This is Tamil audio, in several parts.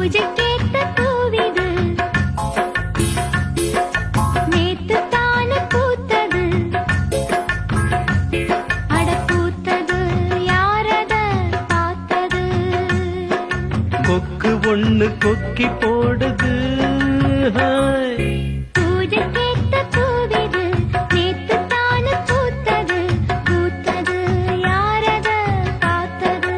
பூஜைக்கேத்த பூவிது நேத்து தானே பூத்தது அட பூத்தது யாரத பார்த்தது கொக்கு ஒண்ணு கொக்கி போடுது பூஜைக்கேத்த பூவிது நேத்து தானே பூத்தது பூத்தது யாரத பார்த்தது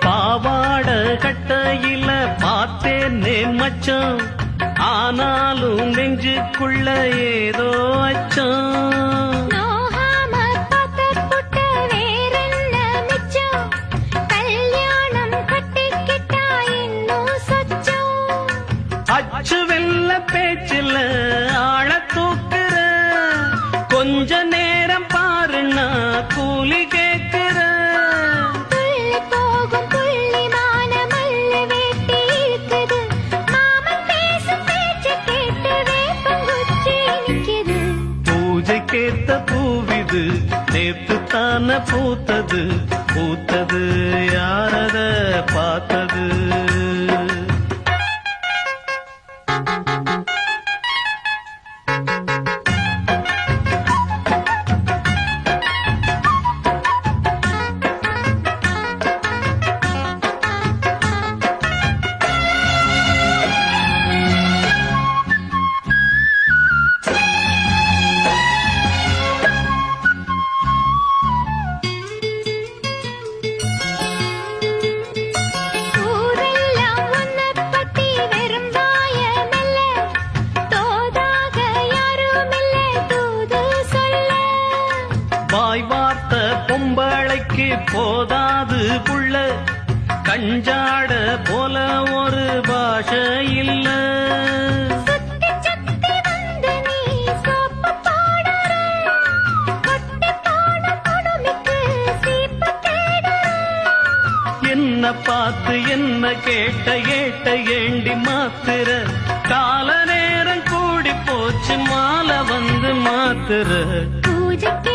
பாவாட கட்டையில பார்த்தேனே மச்சான் ஆனாலும் நெஞ்சுக்குள்ள ஏதோ அச்சம் நோகாம பார்த்துப்புட்ட வேறென்ன மிச்சம் கல்யாணம் கட்டிக்கிட்டா இன்னும் சொச்சம் அச்சு வெல்ல பேச்சில் ஆழ தூக்குற கொஞ்ச நேரம் பாருன்னா கூலி கேட்கிற துள்ளி போகும் புள்ளிமான மல்லு வேட்டி இருக்குது மாமன் பேசும் பேச்சு கேட்டு வேப்பங்குச்சி நிக்குது பூஜைக்கேத்த பூவிது நேத்து தான பூத்தது பூத்தது யாரத பார்த்தது ஊரெல்லாம் உன்னைப் பத்தி வெறும் வாயமல்ல தோதாக யாருமில்ல தூது சொல்ல வாய் வார்த்த பொம்பளைக்கு போதாது புள்ள கஞ்சாட போல ஒரு பாஷை இல்ல சுத்தி சுத்தி வந்து நீ சோப்பு போடுற கொட்டி போன குடுமிக்கு சீப்பு தேடுற என்ன பார்த்து என்ன கேட்ட ஏட்ட ஏண்டி மாத்துற கால நேரம் கூடி போச்சு மாலை வந்து மாத்துற பூஜைக்கு